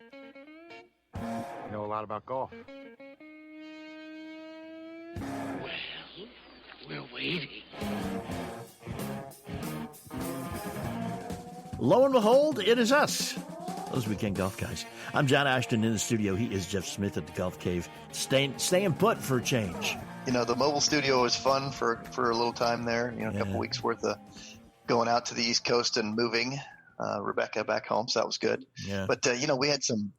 You know a lot about golf. Well, we're waiting. Lo and behold, it is us, those Weekend Golf Guys. I'm John Ashton in the studio. He is Jeff Smith at the Golf Cave, staying put for a change. You know, the mobile studio was fun for a little time there. You know, a couple weeks worth of going out to the East Coast and moving Rebecca back home, so that was good. Yeah. But you know, we had some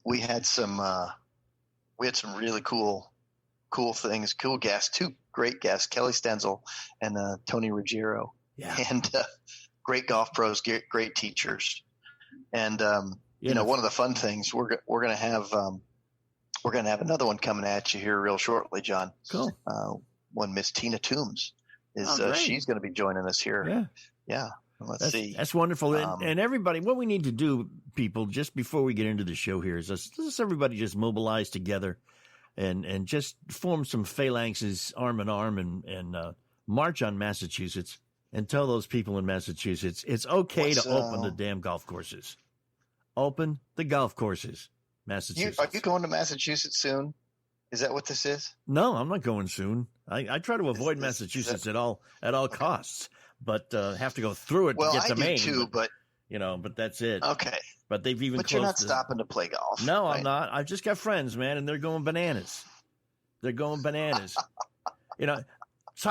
really cool things, cool guests, two great guests, Kelly Stenzel and Tony Ruggiero. Yeah. And great golf pros, great teachers. And you know, one of the fun things we're gonna have another one coming at you here real shortly, John. Cool. One Miss Tina Toombs is she's going to be joining us here. Yeah. Let's see. That's wonderful. And everybody, what we need to do, people, just before we get into the show here, is let's everybody just mobilize together and just form some phalanxes arm in arm and march on Massachusetts and tell those people in Massachusetts it's okay to open the damn golf courses. Open the golf courses, Massachusetts. Are you going to Massachusetts soon? Is that what this is? No, I'm not going soon. I try to avoid Massachusetts at all costs, but have to go through it to get to Maine. I do too, but that's it. Okay. But they've even But you're not stopping to play golf. No, right? I'm not. I've just got friends, man, and they're going bananas. Talk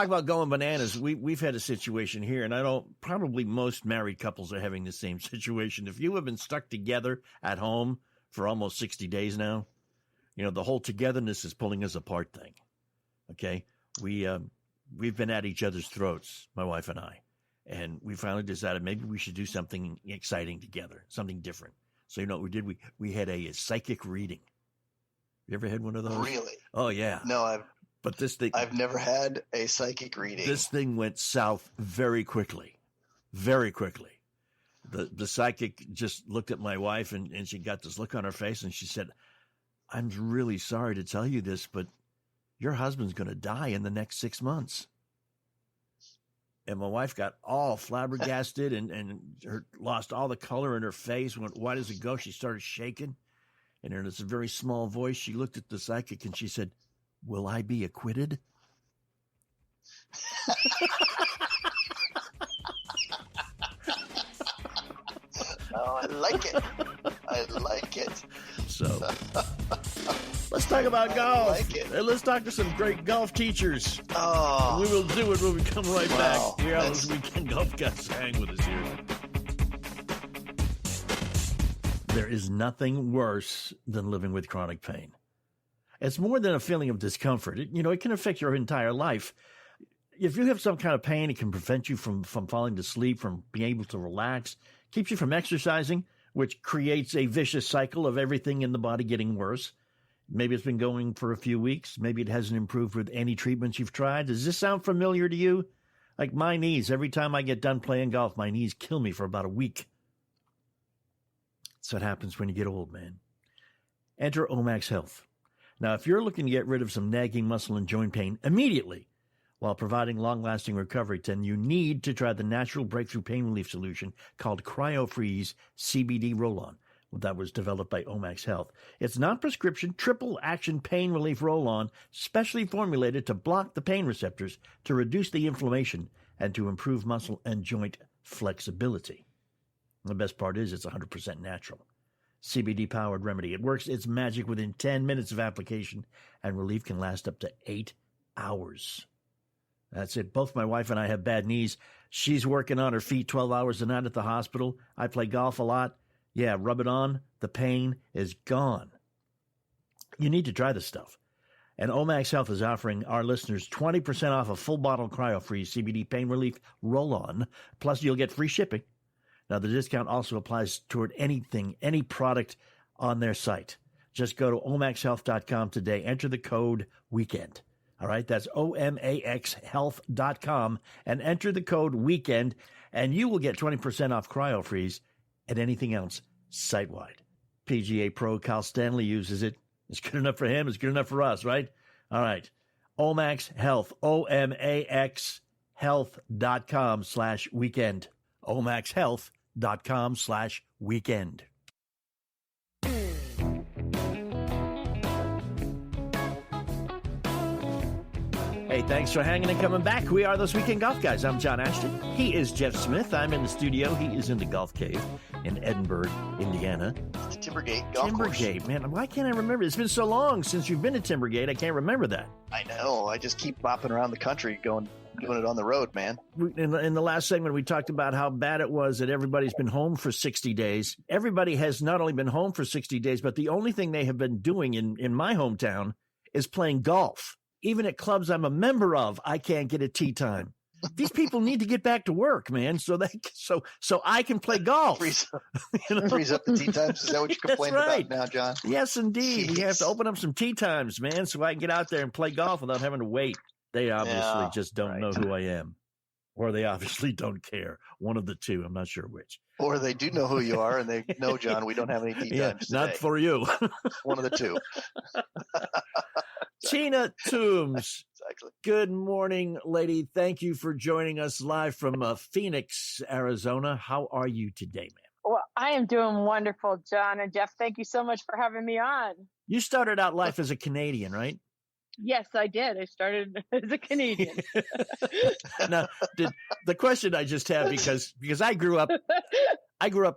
about going bananas. We've had a situation here, and probably most married couples are having the same situation. If you have been stuck together at home for almost 60 days now, you know, the whole togetherness is pulling us apart thing. Okay. We've been at each other's throats, my wife and I, and we finally decided maybe we should do something exciting together, something different. So, you know what we did? We had a psychic reading. You ever had one of those? Really? Oh, yeah. No, I've never had a psychic reading. This thing went south very quickly. Very quickly. The psychic just looked at my wife and she got this look on her face and she said, "I'm really sorry to tell you this, but your husband's going to die in the next 6 months." And my wife got all flabbergasted and lost all the color in her face, went white as a ghost. She started shaking. And in this very small voice, she looked at the psychic and she said, "Will I be acquitted?" Oh, I like it. So let's talk about golf. I like it. And let's talk to some great golf teachers. Oh. We will do it when we come right back. Here on That's- this Weekend Golf Guys. Hang with us here. There is nothing worse than living with chronic pain. It's more than a feeling of discomfort. It can affect your entire life. If you have some kind of pain, it can prevent you from falling to sleep, from being able to relax, keeps you from exercising, which creates a vicious cycle of everything in the body getting worse. Maybe it's been going for a few weeks. Maybe it hasn't improved with any treatments you've tried. Does this sound familiar to you? Like my knees, every time I get done playing golf, my knees kill me for about a week. That's what happens when you get old, man. Enter Omax Health. Now, if you're looking to get rid of some nagging muscle and joint pain immediately while providing long-lasting recovery, then you need to try the natural breakthrough pain relief solution called CryoFreeze CBD Roll-On. That was developed by Omax Health. It's non-prescription, triple-action pain relief roll-on, specially formulated to block the pain receptors, to reduce the inflammation, and to improve muscle and joint flexibility. The best part is it's 100% natural. CBD-powered remedy. It works its magic within 10 minutes of application, and relief can last up to 8 hours. That's it. Both my wife and I have bad knees. She's working on her feet 12 hours a night at the hospital. I play golf a lot. Yeah, rub it on. The pain is gone. You need to try this stuff. And Omax Health is offering our listeners 20% off a full bottle CryoFreeze CBD pain relief roll-on. Plus, you'll get free shipping. Now, the discount also applies toward any product on their site. Just go to omaxhealth.com today. Enter the code WEEKEND. All right, that's omaxhealth.com and enter the code WEEKEND, and you will get 20% off CryoFreeze and anything else site-wide. PGA Pro Cal Stanley uses it. It's good enough for him. It's good enough for us, right? All right. Omax Health, OMAX health.com/weekend. omaxhealth.com/weekend. Hey, thanks for hanging and coming back. We are those Weekend Golf Guys. I'm John Ashton. He is Jeff Smith. I'm in the studio. He is in the Golf Cave in Edinburgh, Indiana. The Timbergate Golf Course. Timbergate, man. Why can't I remember? It's been so long since you've been to Timbergate. I can't remember that. I know. I just keep bopping around the country doing it on the road, man. In the last segment, we talked about how bad it was that everybody's been home for 60 days. Everybody has not only been home for 60 days, but the only thing they have been doing in my hometown is playing golf. Even at clubs I'm a member of, I can't get a tee time. These people need to get back to work, man, so I can play golf. Freeze up the tee times. Is that what you're complaining about now, John? Yes, indeed. Jeez. We have to open up some tee times, man, so I can get out there and play golf without having to wait. They obviously just don't know who I am, or they obviously don't care. One of the two. I'm not sure which. Or they do know who you are, and they know, John, we don't have any tee times today. Not for you. One of the two. Tina Toombs. Exactly. Good morning, lady. Thank you for joining us live from Phoenix, Arizona. How are you today, ma'am? Well, I am doing wonderful, John and Jeff. Thank you so much for having me on. You started out life as a Canadian, right? Yes, I did. I started as a Canadian. Now, the question I just have, because I grew up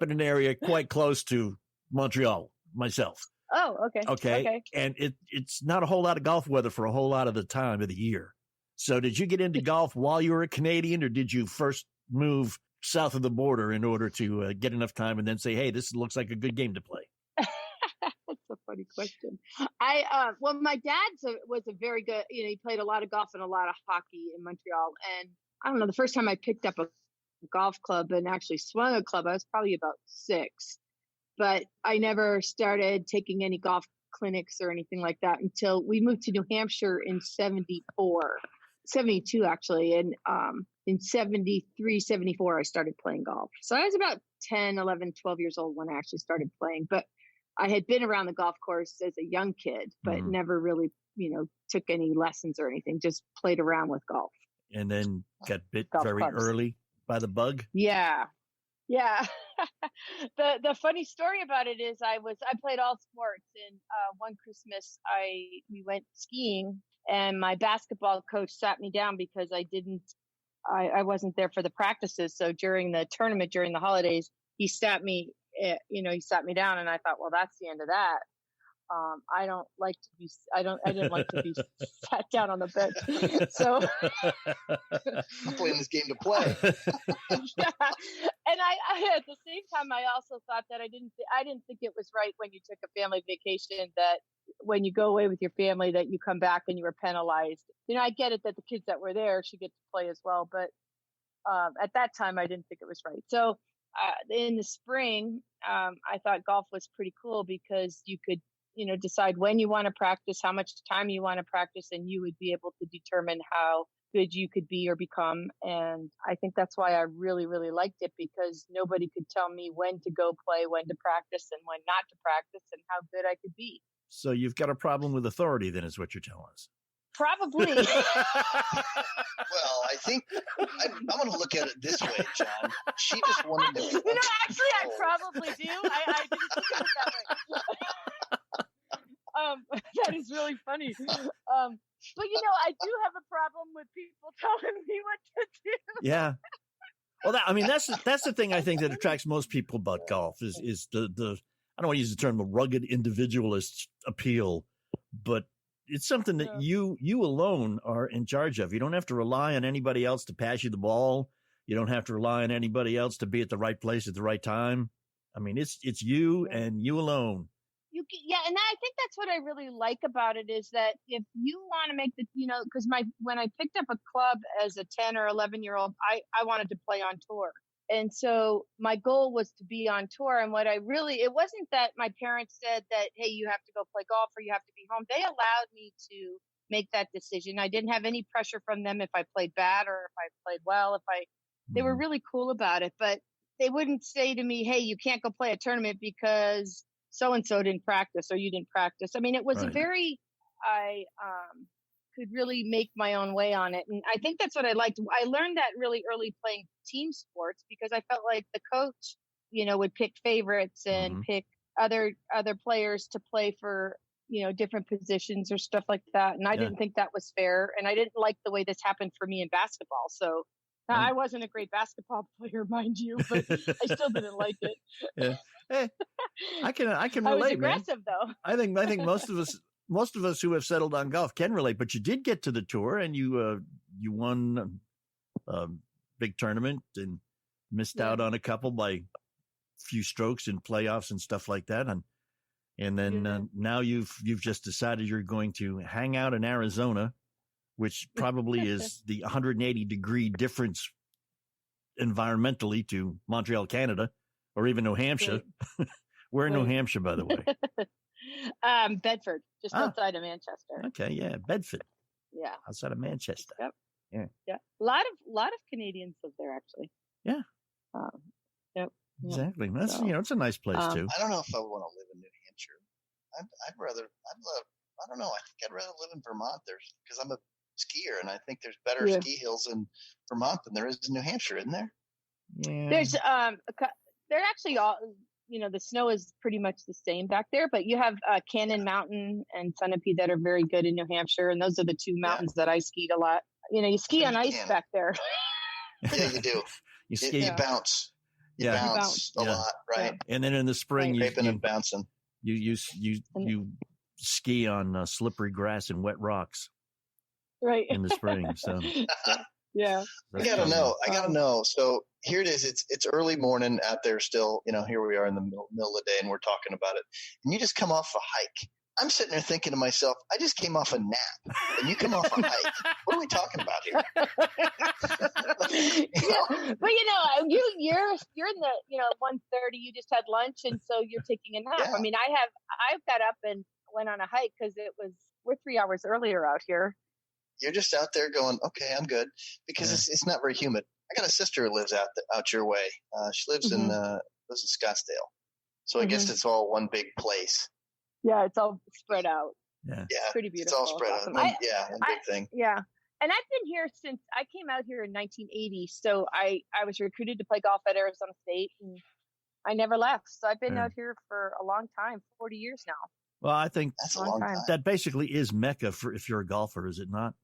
in an area quite close to Montreal myself. Oh, okay. Okay. And it's not a whole lot of golf weather for a whole lot of the time of the year. So did you get into golf while you were a Canadian, or did you first move south of the border in order to get enough time and then say, hey, this looks like a good game to play? That's a funny question. Well, my dad was a very good, he played a lot of golf and a lot of hockey in Montreal. And I don't know, the first time I picked up a golf club and actually swung a club, I was probably about 6. But I never started taking any golf clinics or anything like that until we moved to New Hampshire in 72 actually. And in 73, 74, I started playing golf. So I was about 10, 11, 12 years old when I actually started playing. But I had been around the golf course as a young kid, but never really, took any lessons or anything, just played around with golf. And then got bit golf very clubs. early by the bug? Yeah. The funny story about it is I played all sports, and one Christmas we went skiing, and my basketball coach sat me down because I wasn't there for the practices. So during the tournament, during the holidays, he sat me down, and I thought, well, that's the end of that. I didn't like to be sat down on the bench. So I'm playing this game to play. Yeah. And I at the same time, I also thought that I didn't think it was right when you took a family vacation that when you go away with your family that you come back and you were penalized. I get it that the kids that were there should get to play as well, but at that time I didn't think it was right. So in the spring, I thought golf was pretty cool because you could decide when you want to practice, how much time you want to practice, and you would be able to determine how good you could be or become. And I think that's why I really, really liked it, because nobody could tell me when to go play, when to practice, and when not to practice, and how good I could be. So you've got a problem with authority, then, is what you're telling us. Probably. Well, I think I'm going to look at it this way, John. She just wanted to. Actually, I probably do. I didn't think of it that way. That is really funny. But I do have a problem with people telling me what to do. Yeah. Well, that's the thing I think that attracts most people about golf is the I don't want to use the term the rugged individualist appeal, but it's something that you alone are in charge of. You don't have to rely on anybody else to pass you the ball. You don't have to rely on anybody else to be at the right place at the right time. I mean, it's you and you alone. And I think that's what I really like about it is that if you want to make because when I picked up a club as a 10 or 11-year-old, I wanted to play on tour. And so my goal was to be on tour. And it wasn't that my parents said that, hey, you have to go play golf or you have to be home. They allowed me to make that decision. I didn't have any pressure from them if I played bad or if I played well. They were really cool about it, but they wouldn't say to me, hey, you can't go play a tournament because so-and-so didn't practice or you didn't practice. I mean, it was I could really make my own way on it. And I think that's what I liked. I learned that really early playing team sports because I felt like the coach, would pick favorites and pick other players to play for, different positions or stuff like that. And I didn't think that was fair. And I didn't like the way this happened for me in basketball. So I wasn't a great basketball player, mind you, but I still didn't like it. Yeah. Hey, I can relate. I was aggressive, though. I think most of us who have settled on golf can relate. But you did get to the tour, and you won a big tournament and missed out on a couple by few strokes in playoffs and stuff like that. And then now you've just decided you're going to hang out in Arizona, which probably is the 180-degree difference environmentally to Montreal, Canada, or even New Hampshire. We're in New Hampshire, by the way. Bedford, just outside of Manchester. Okay, yeah, Bedford. Yeah, outside of Manchester. Yep. Yeah. A lot of Canadians live there, actually. Yeah. Yep. Exactly. That's it's a nice place too. I don't know if I would want to live in New Hampshire. I don't know. I think I'd rather live in Vermont because I'm a skier, and I think there's better ski hills in Vermont than there is in New Hampshire, isn't there? Yeah. There's they're actually all the snow is pretty much the same back there, but you have Cannon Mountain and Sunapee that are very good in New Hampshire, and those are the two mountains that I skied a lot. You ski on ice back there. Yeah, you do. You bounce. You bounce a lot, right? And then in the spring, you and bouncing. You ski on slippery grass and wet rocks, right? In the spring, so yeah. I gotta know. So here it is. It's early morning out there still. Here we are in the middle of the day, and we're talking about it. And you just come off a hike. I'm sitting there thinking to myself, I just came off a nap, and you come off a hike. What are we talking about here? But you're in the 1:30. You just had lunch, and so you're taking a nap. Yeah. I mean, I've got up and went on a hike because we're 3 hours earlier out here. You're just out there going, okay, I'm good, because it's not very humid. I got a sister who lives out your way. She lives in Scottsdale, so I guess it's all one big place. Yeah, it's all spread out. Yeah, it's pretty beautiful. It's all spread out. One big thing. Yeah, and I've been here since I came out here in 1980. So I was recruited to play golf at Arizona State, and I never left. So I've been out here for a long time, 40 years now. Well, I think that's a long time. That basically is Mecca for if you're a golfer, is it not?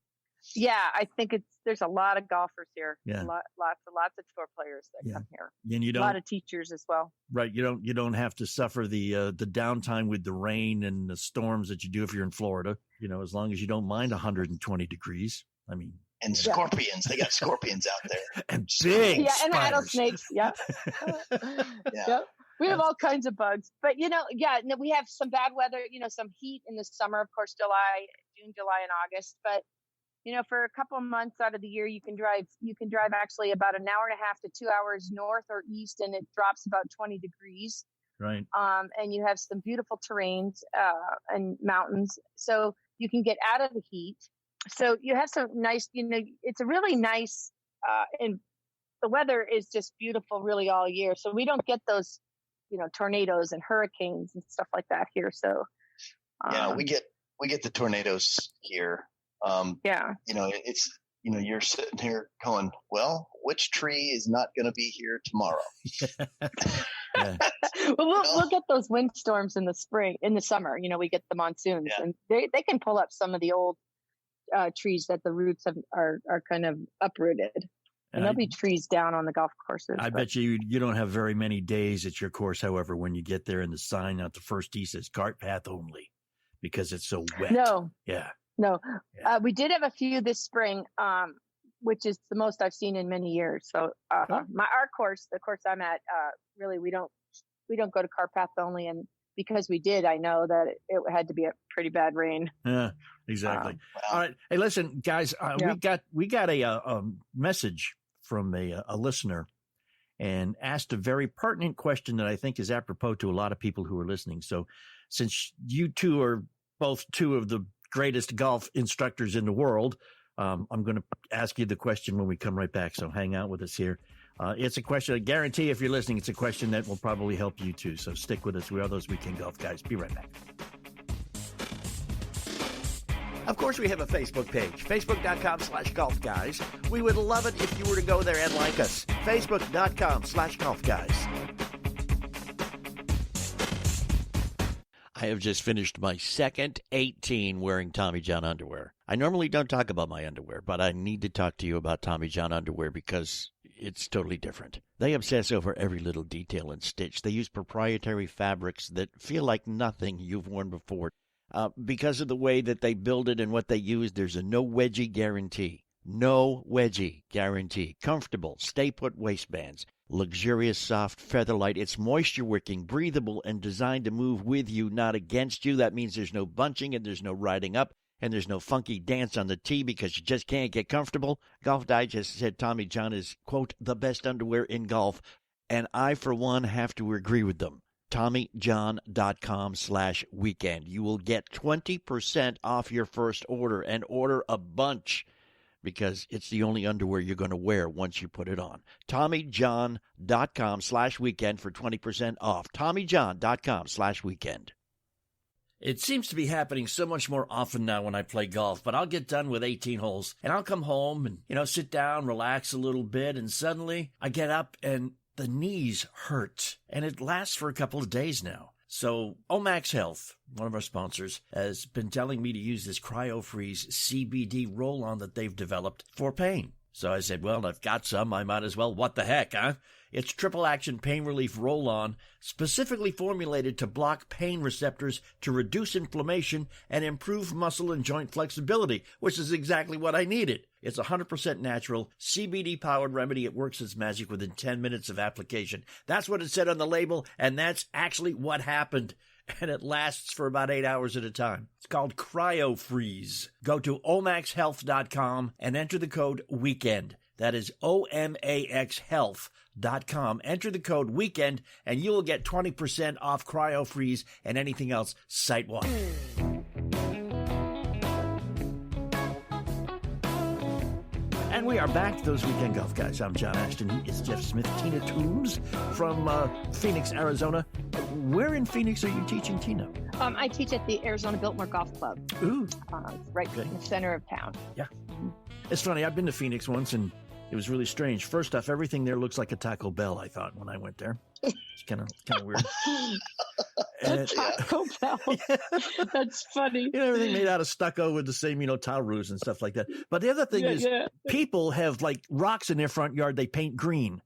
Yeah, I think there's a lot of golfers here. Yeah, lots of tour players that come here. And you don't, a lot of teachers as well. Right, you don't have to suffer the downtime with the rain and the storms that you do if you're in Florida. As long as you don't mind 120 degrees. I mean, and scorpions. They got scorpions out there, and big and rattlesnakes. Yeah, Yep. We have all kinds of bugs, but we have some bad weather. Some heat in the summer, of course, June, July, and August, but. For a couple of months out of the year, you can drive actually about an hour and a half to 2 hours north or east, and it drops about 20 degrees. Right. And you have some beautiful terrains and mountains, so you can get out of the heat. So you have some nice, it's a really nice, and the weather is just beautiful really all year. So we don't get those, tornadoes and hurricanes and stuff like that here. So we get the tornadoes here. It's you're sitting here going, well, which tree is not going to be here tomorrow? We'll get those windstorms in the summer. We get the monsoons, and they can pull up some of the old trees that the roots are kind of uprooted, and there'll be trees down on the golf courses. I bet you don't have very many days at your course. However, when you get there and the sign out the first tee says cart path only because it's so wet. No. Yeah. No, we did have a few this spring, which is the most I've seen in many years. So our course, the course I'm at, really we don't go to cart path only, and because we did, I know that it had to be a pretty bad rain. Yeah, exactly. All right, hey, listen, guys, we got a message from a listener, and asked a very pertinent question that I think is apropos to a lot of people who are listening. So, since you two are both two of the greatest golf instructors in the world, I'm going to ask you the question when we come right back. So hang out with us here. It's a question, I guarantee if you're listening, it's a question that will probably help you too. So stick with us. We are those Weekend Golf Guys. Be right back. Of course, we have a Facebook page, facebook.com/golf guys. We would love it if you were to go there and like us. Facebook.com/golf guys. I have just finished my second 18 wearing Tommy John underwear. I normally don't talk about my underwear, but I need to talk to you about Tommy John underwear because it's totally different. They obsess over every little detail and stitch. They use proprietary fabrics that feel like nothing you've worn before. Because of the way that they build it and what they use, there's a no wedgie guarantee. No wedgie guarantee. Comfortable, stay-put waistbands. Luxurious, soft, feather-light. It's moisture-wicking, breathable, and designed to move with you, not against you. That means there's no bunching and there's no riding up and there's no funky dance on the tee because you just can't get comfortable. Golf Digest said Tommy John is, quote, the best underwear in golf. And I, for one, have to agree with them. TommyJohn.com/weekend. You will get 20% off your first order and order a bunch, because it's the only underwear you're going to wear once you put it on. TommyJohn.com/weekend for 20% off. TommyJohn.com/weekend. It seems to be happening so much more often now when I play golf, but I'll get done with 18 holes and I'll come home and, sit down, relax a little bit, and suddenly I get up and the knees hurt, and it lasts for a couple of days now. So Omax Health, one of our sponsors, has been telling me to use this CryoFreeze CBD roll-on that they've developed for pain. So I said, well, I've got some. I might as well. What the heck, huh? It's triple-action pain relief roll-on, specifically formulated to block pain receptors to reduce inflammation and improve muscle and joint flexibility, which is exactly what I needed. It's 100% natural, CBD-powered remedy. It works its magic within 10 minutes of application. That's what it said on the label, and that's actually what happened. And it lasts for about 8 hours at a time. It's called CryoFreeze. Go to omaxhealth.com and enter the code WEEKEND. That is omaxhealth.com. Enter the code WEEKEND, and you will get 20% off CryoFreeze and anything else site-wide. And we are back to those Weekend Golf Guys. I'm John Ashton. He is Jeff Smith. Tina Toombs from Phoenix, Arizona. Where in Phoenix are you teaching, Tina? I teach at the Arizona Biltmore Golf Club. Ooh. Right in the center of town. Yeah. It's funny. I've been to Phoenix once, and it was really strange. First off, everything there looks like a Taco Bell, I thought, when I went there. It's kind of weird. Taco Bell. That's funny. Everything made out of stucco with the same, tile roofs and stuff like that. But the other thing is people have like rocks in their front yard they paint green.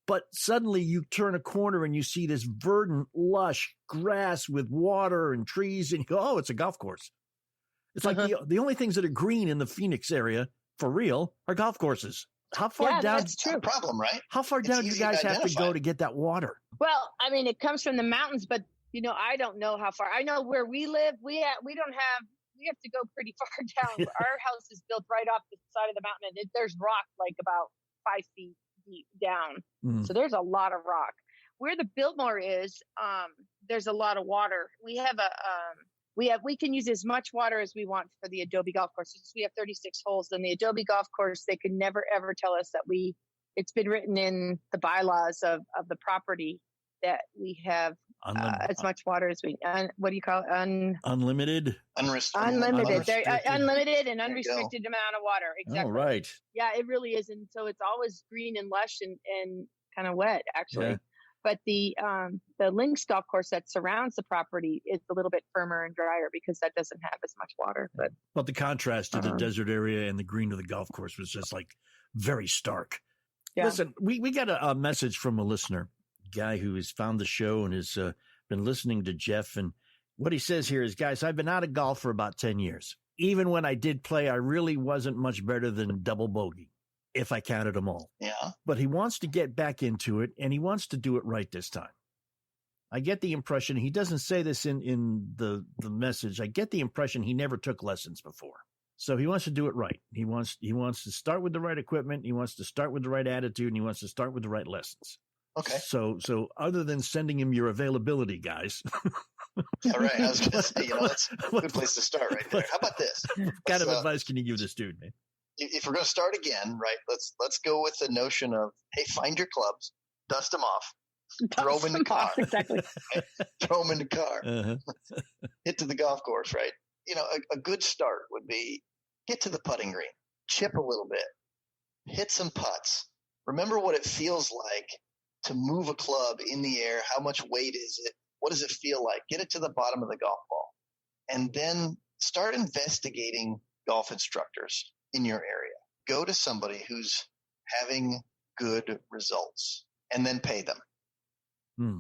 But suddenly you turn a corner and you see this verdant, lush grass with water and trees, and you go, oh, it's a golf course. It's like the only things that are green in the Phoenix area, for real, are golf courses. How far down? That's true. A problem, right? How far down do you guys have to go to get that water? Well, I mean, it comes from the mountains, but I don't know how far. I know where we live. We have to go pretty far down. Our house is built right off the side of the mountain, and there's rock like about 5 feet deep down. So there's a lot of rock. Where the Biltmore is, there's a lot of water. We have we can use as much water as we want for the Adobe golf course. We have 36 holes. And the Adobe golf course, they could never, ever tell us that it's been written in the bylaws of the property that we have as much water as we, what do you call it? Unlimited? Unlimited. Unlimited and unrestricted amount of water. Exactly. Oh, right. Yeah, it really is. And so it's always green and lush and kind of wet, actually. Yeah. But the links golf course that surrounds the property is a little bit firmer and drier because that doesn't have as much water. But the contrast to the desert area and the green of the golf course was just like very stark. Yeah. Listen, we got a message from a listener, guy who has found the show and has been listening to Jeff. And what he says here is, guys, I've been out of golf for about 10 years. Even when I did play, I really wasn't much better than double bogey, if I counted them all. Yeah. But he wants to get back into it, and he wants to do it right this time. I get the impression, he doesn't say this in the message, I get the impression he never took lessons before. So he wants to do it right. He wants to start with the right equipment, he wants to start with the right attitude, and he wants to start with the right lessons. Okay. So other than sending him your availability, guys. Yeah, right. I was going to say, that's a good place to start right there. How about this? What kind of advice can you give this dude, man? If we're going to start again, right, let's go with the notion of, hey, find your clubs, dust them off, throw them in the car. Exactly. Right? Throw them in the car. Hit to the golf course, right? A good start would be get to the putting green, chip a little bit, hit some putts. Remember what it feels like to move a club in the air. How much weight is it? What does it feel like? Get it to the bottom of the golf ball. And then start investigating golf instructors in your area. Go to somebody who's having good results and then pay them.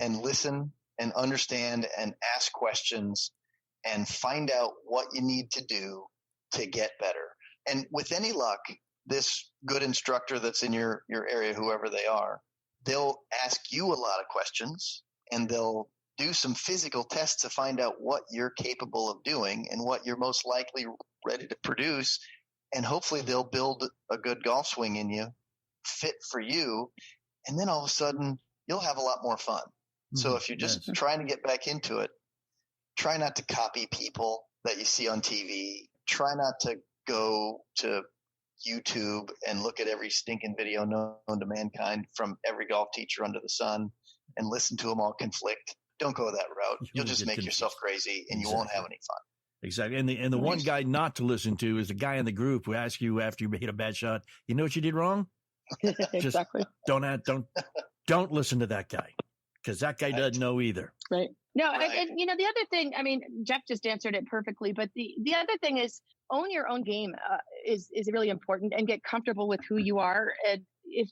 And listen and understand and ask questions and find out what you need to do to get better. And with any luck, this good instructor that's in your area, whoever they are, they'll ask you a lot of questions and they'll do some physical tests to find out what you're capable of doing and what you're most likely ready to produce. And hopefully they'll build a good golf swing in you, fit for you. And then all of a sudden you'll have a lot more fun. So if you're just trying to get back into it, try not to copy people that you see on TV. Try not to go to YouTube and look at every stinking video known to mankind from every golf teacher under the sun and listen to them all conflict. Don't go that route. You'll just make yourself crazy and you won't have any fun. Exactly. And the one guy not to listen to is the guy in the group who asks you after you made a bad shot, you know what you did wrong? Exactly. Don't listen to that guy, because that guy doesn't know either. Right. No, and the other thing, I mean, Jeff just answered it perfectly, but the other thing is own your own game is really important, and get comfortable with who you are. And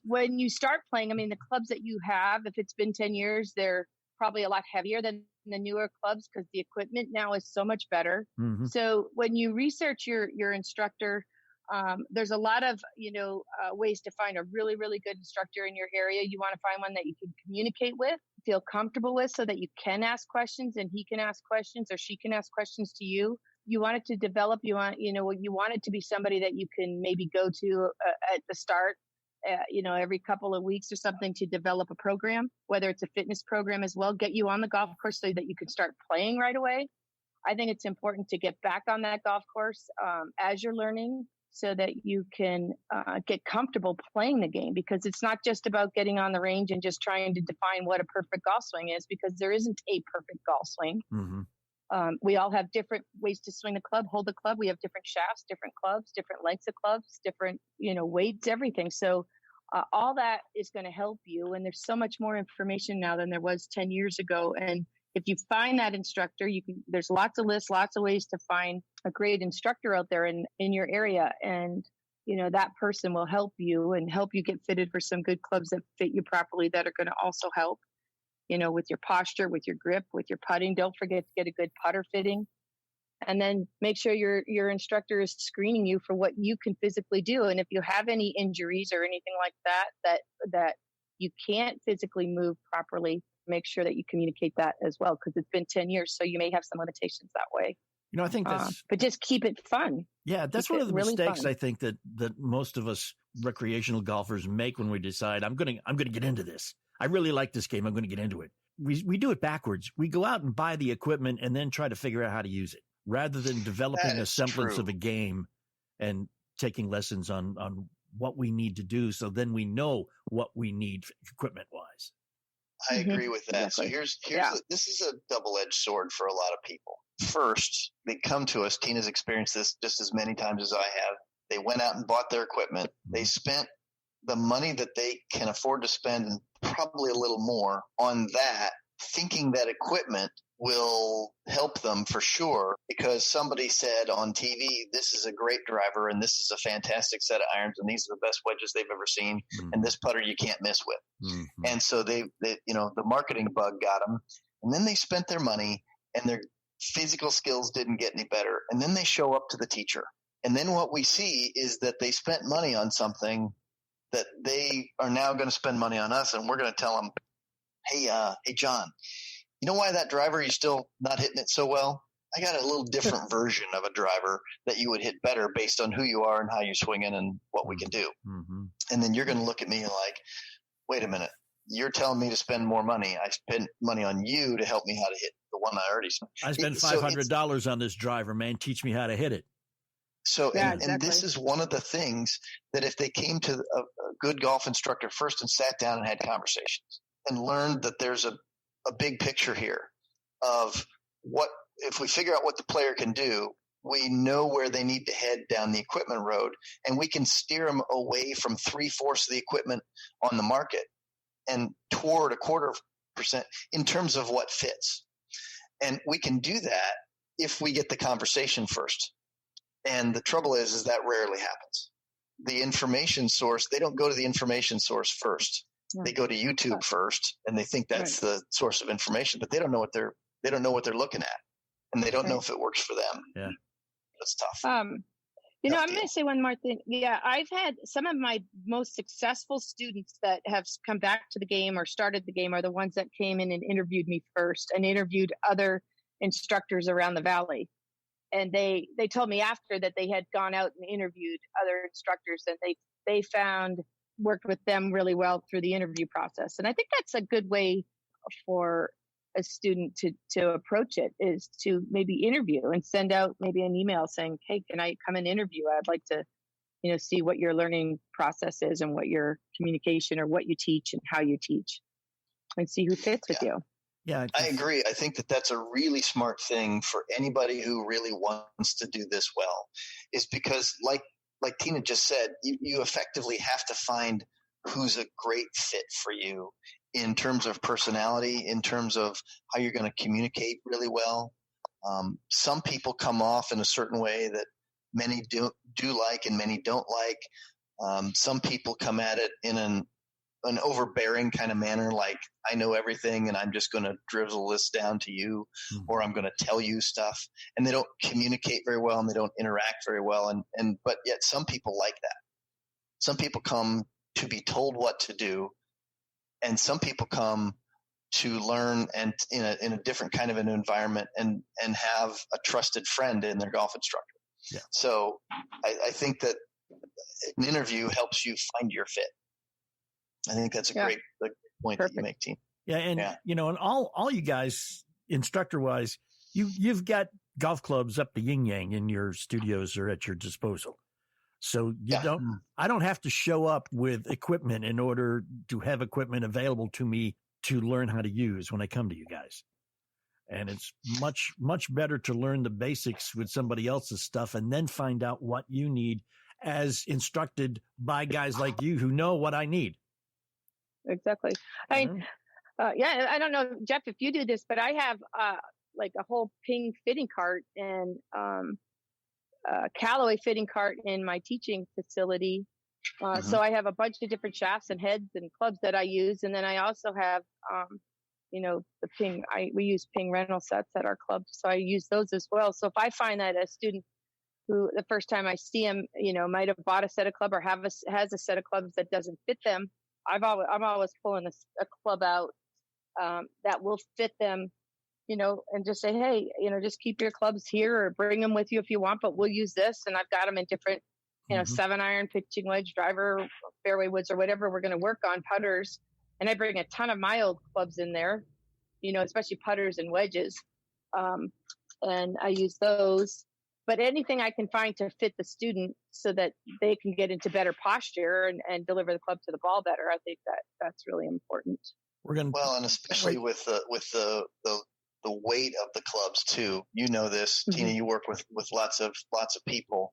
when you start playing, I mean, the clubs that you have, if it's been 10 years, they're probably a lot heavier than the newer clubs because the equipment now is so much better. So when you research your instructor, there's a lot of, ways to find a really, really good instructor in your area. You want to find one that you can communicate with, feel comfortable with, so that you can ask questions and he can ask questions or she can ask questions to you. You want it to develop. You want it to be somebody that you can maybe go to at the start, every couple of weeks or something to develop a program, whether it's a fitness program as well, get you on the golf course so that you can start playing right away. I think it's important to get back on that golf course as you're learning, so that you can get comfortable playing the game, because it's not just about getting on the range and just trying to define what a perfect golf swing is, because there isn't a perfect golf swing. We all have different ways to swing the club, hold the club. We have different shafts, different clubs, different lengths of clubs, different, weights, everything. So all that is going to help you. And there's so much more information now than there was 10 years ago. And if you find that instructor, there's lots of lists, lots of ways to find a great instructor out there in your area. And, that person will help you get fitted for some good clubs that fit you properly, that are going to also help, with your posture, with your grip, with your putting. Don't forget to get a good putter fitting. And then make sure your instructor is screening you for what you can physically do. And if you have any injuries or anything like that you can't physically move properly, make sure that you communicate that as well, because it's been 10 years. So you may have some limitations that way. I think that's, but just keep it fun. Yeah. That's one of the really mistakes fun. I think that most of us recreational golfers make when we decide I'm going to get into this. I really like this game. I'm going to get into it. We do it backwards. We go out and buy the equipment and then try to figure out how to use it, rather than developing a semblance of a game and taking lessons on what we need to do. So then we know what we need equipment wise. I agree with that. Exactly. So this is a double-edged sword for a lot of people. First, they come to us. Tina's experienced this just as many times as I have. They went out and bought their equipment. They spent the money that they can afford to spend, and probably a little more, on that, thinking that equipment will help them for sure, because somebody said on TV, this is a great driver and this is a fantastic set of irons and these are the best wedges they've ever seen, and this putter you can't miss with. And so they the marketing bug got them, and then they spent their money and their physical skills didn't get any better, and then they show up to the teacher, and then what we see is that they spent money on something that they are now going to spend money on us, and we're going to tell them, hey John, you know why that driver, you're still not hitting it so well? I got a little different version of a driver that you would hit better based on who you are and how you're swinging and what we can do. And then you're going to look at me like, wait a minute, you're telling me to spend more money. I spent money on you to help me how to hit the one I already spent. I spent $500 on this driver, man. Teach me how to hit it. So, and this is one of the things that if they came to a good golf instructor first and sat down and had conversations and learned that there's a big picture here of what, if we figure out what the player can do, we know where they need to head down the equipment road, and we can steer them away from 3/4 of the equipment on the market and toward 1/4% in terms of what fits. And we can do that if we get the conversation first. And the trouble is that rarely happens. The information source, they don't go to the information source first. Yeah. They go to YouTube first, and they think that's the source of information, but they don't know what they're looking at, and they don't know if it works for them. Yeah, it's tough. I'm going to say one more thing. Yeah, I've had some of my most successful students that have come back to the game or started the game are the ones that came in and interviewed me first and interviewed other instructors around the Valley. And they told me after that they had gone out and interviewed other instructors and they worked with them really well through the interview process. And I think that's a good way for a student to approach it, is to maybe interview and send out maybe an email saying, hey, can I come and interview? I'd like to, see what your learning process is and what your communication or what you teach and how you teach, and see who fits with you. Yeah, I agree. I think that that's a really smart thing for anybody who really wants to do this well, is because like Tina just said, you effectively have to find who's a great fit for you in terms of personality, in terms of how you're going to communicate really well. Some people come off in a certain way that many do like and many don't like. Some people come at it in an overbearing kind of manner, like I know everything and I'm just going to drizzle this down to you, or I'm going to tell you stuff, and they don't communicate very well and they don't interact very well. But yet some people like that. Some people come to be told what to do, and some people come to learn and in a different kind of an environment and have a trusted friend in their golf instructor. Yeah. So I think that an interview helps you find your fit. I think that's a great point that you make, team. Yeah, and and all you guys, instructor wise, you've got golf clubs up the yin yang in your studios or at your disposal. So I don't have to show up with equipment in order to have equipment available to me to learn how to use when I come to you guys. And it's much, much better to learn the basics with somebody else's stuff and then find out what you need as instructed by guys like you who know what I need. Exactly. I don't know, Jeff, if you do this, but I have like a whole Ping fitting cart and Callaway fitting cart in my teaching facility. So I have a bunch of different shafts and heads and clubs that I use. And then I also have, the Ping, we use Ping rental sets at our club. So I use those as well. So if I find that a student who the first time I see him, might have bought a set of club or has a set of clubs that doesn't fit them, I'm always pulling a club out that will fit them, and just say, hey, just keep your clubs here or bring them with you if you want, but we'll use this. And I've got them in different, 7-iron, pitching wedge, driver, fairway woods, or whatever we're going to work on, putters. And I bring a ton of my old clubs in there, especially putters and wedges. And I use those. But anything I can find to fit the student so that they can get into better posture and deliver the club to the ball better, I think that's really important. And especially with the weight of the clubs too. This, Tina. You work with lots of people,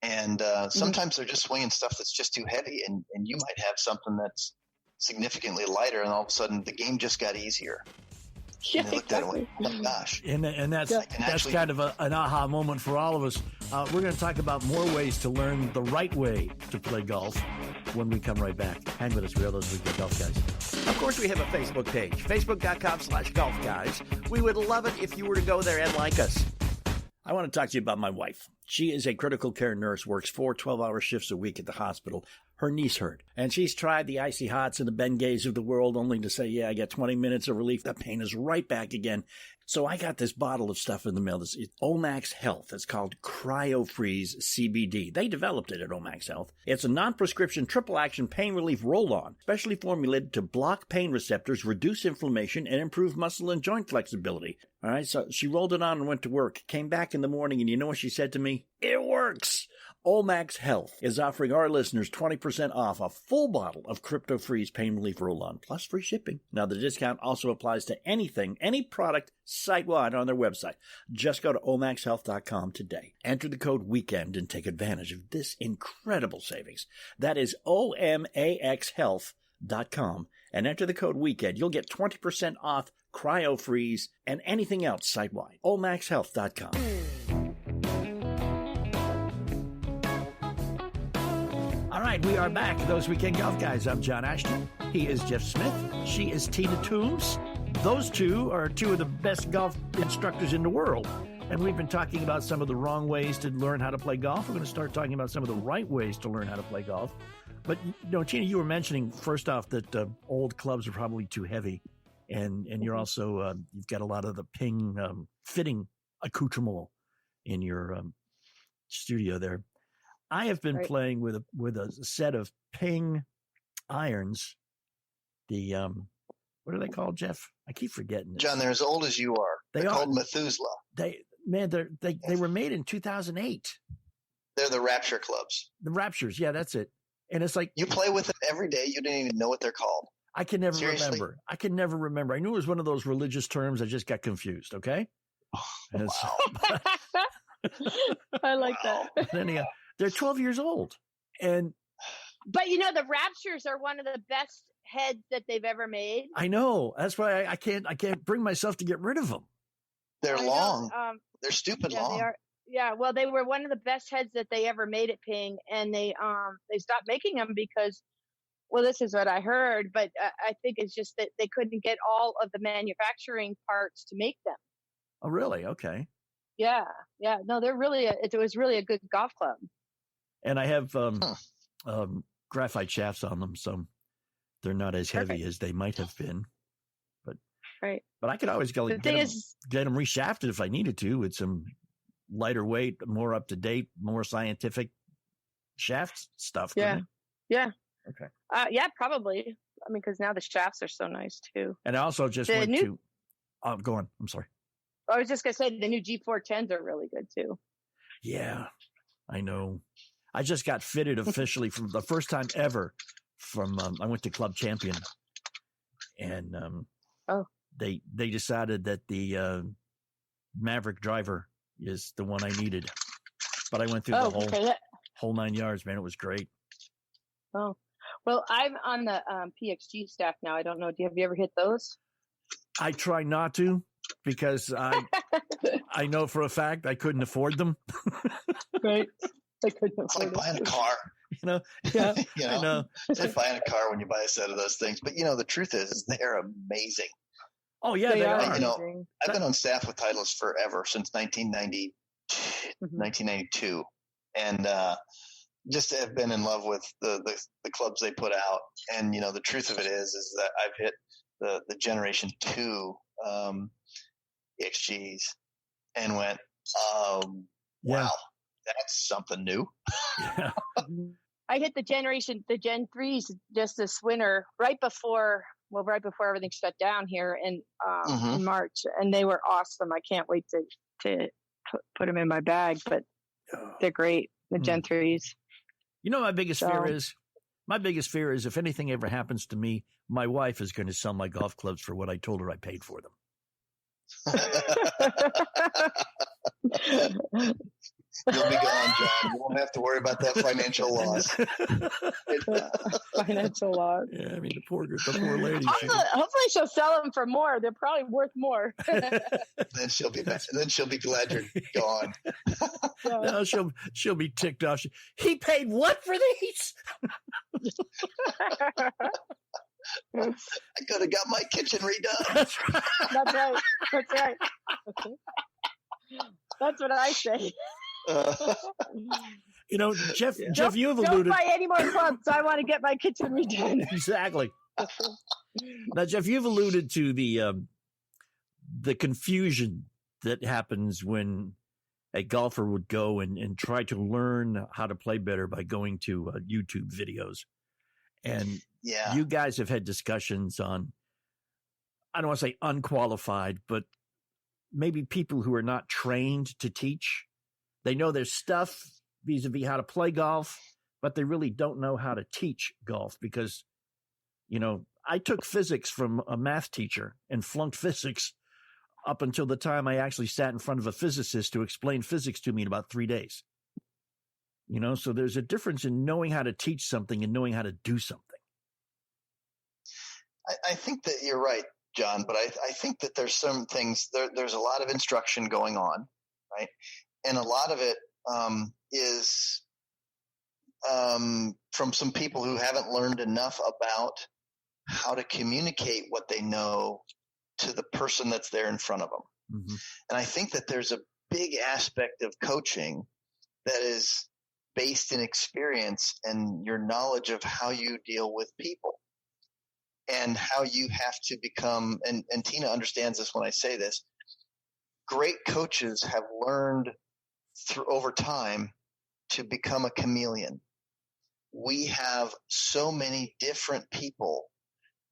and sometimes they're just swinging stuff that's just too heavy, and you might have something that's significantly lighter, and all of a sudden the game just got easier. Yeah, and they looked at it and went, oh my gosh. And that's kind of an aha moment for all of us. We're going to talk about more ways to learn the right way to play golf when we come right back. Hang with us. We are those Weekend Golf Guys. Of course, we have a Facebook page, facebook.com/Golf Guys. We would love it if you were to go there and like us. I want to talk to you about my wife. She is a critical care nurse, works 4 12-hour shifts a week at the hospital. Her knee's hurt, and she's tried the Icy Hots and the Bengays of the world only to say, yeah, I get 20 minutes of relief. The pain is right back again. So I got this bottle of stuff in the mail. It's Omax Health. It's called CryoFreeze CBD. They developed it at Omax Health. It's a non-prescription triple-action pain relief roll-on, specially formulated to block pain receptors, reduce inflammation, and improve muscle and joint flexibility. All right, so she rolled it on and went to work. Came back in the morning, and you know what she said to me? It works! Omax Health is offering our listeners 20% off a full bottle of CryptoFreeze Pain Relief Roll-On, plus free shipping. Now, the discount also applies to anything, any product, site-wide on their website. Just go to omaxhealth.com today. Enter the code WEEKEND and take advantage of this incredible savings. That is omaxhealth.com, and enter the code WEEKEND. You'll get 20% off cryo-freeze, and anything else site-wide. omaxhealth.com. All right, we are back. Those Weekend Golf Guys. I'm John Ashton. He is Jeff Smith. She is Tina Toombs. Those two are two of the best golf instructors in the world. And we've been talking about some of the wrong ways to learn how to play golf. We're going to start talking about some of the right ways to learn how to play golf. But, Tina, you were mentioning, first off, that old clubs are probably too heavy. And you're also, you've got a lot of the ping fitting accoutrement in your studio there. I have been playing with a set of ping irons. The, what are they called, Jeff? I keep forgetting this. John, they're as old as you are. They're called Methuselah. They were made in 2008. They're the Rapture clubs. The Raptures, yeah, that's it. And it's like you play with them every day. You didn't even know what they're called. I can never remember. I can never remember. I knew it was one of those religious terms. I just got confused. Okay. Wow. I like that. Anyhow, they're 12 years old, but the Raptures are one of the best heads that they've ever made. I know. That's why I can't bring myself to get rid of them. They're long. They're stupid long. They are. Yeah, well, they were one of the best heads that they ever made at Ping, and they stopped making them because, well, this is what I heard, but I think it's just that they couldn't get all of the manufacturing parts to make them. Oh, really? Okay. Yeah. No, they're really it was really a good golf club. And I have graphite shafts on them, so they're not as heavy as they might have been. But I could always get them reshafted if I needed to with some lighter weight, more up to date, more scientific shaft stuff. Yeah. Okay. Yeah, probably. I mean, because now the shafts are so nice too. And I also just went to. Go on. I'm sorry. I was just gonna say the new G410s are really good too. Yeah, I know. I just got fitted officially from the first time ever. I went to Club Champion, and they decided that the Maverick driver is the one I needed. But I went through the whole 9 yards, man. It was great. Oh, well, I'm on the PXG staff now. I don't know. Have you ever hit those? I try not to because I know for a fact I couldn't afford them. Right. I couldn't afford them. It's like buying a car. Yeah. I know. It's like buying a car when you buy a set of those things. But, the truth is they're amazing. Oh, yeah, they are. I've been on staff with Titleist forever, since 1992. And just have been in love with the clubs they put out. And, the truth of it is that I've hit the Generation 2 XGs and went, wow, that's something new. Yeah. I hit the Gen 3s just this winter, right before everything shut down here in March, and they were awesome. I can't wait to put them in my bag, but they're great. The Gen 3s. My biggest fear is if anything ever happens to me, my wife is going to sell my golf clubs for what I told her I paid for them. You'll be gone, John. You won't have to worry about that financial loss. Financial loss. Yeah, I mean the poor lady. Hopefully, she'll sell them for more. They're probably worth more. Then she'll be back. Then she'll be glad you're gone. No, she'll be ticked off. He paid what for these? I could have got my kitchen redone. That's right. That's right. That's what I say. Jeff, you have alluded. Don't buy any more clubs. I want to get my kitchen redone. Exactly. Now, Jeff, you've alluded to the confusion that happens when a golfer would go and try to learn how to play better by going to YouTube videos. And you guys have had discussions on, I don't want to say unqualified, but maybe people who are not trained to teach. They know their stuff vis-a-vis how to play golf, but they really don't know how to teach golf because, I took physics from a math teacher and flunked physics up until the time I actually sat in front of a physicist to explain physics to me in about 3 days. So there's a difference in knowing how to teach something and knowing how to do something. I think that you're right, John, but I think that there's some things, there's a lot of instruction going on, right? And a lot of it is from some people who haven't learned enough about how to communicate what they know to the person that's there in front of them. Mm-hmm. And I think that there's a big aspect of coaching that is based in experience and your knowledge of how you deal with people and how you have to become, and Tina understands this when I say this, great coaches have learned over time to become a chameleon. We have so many different people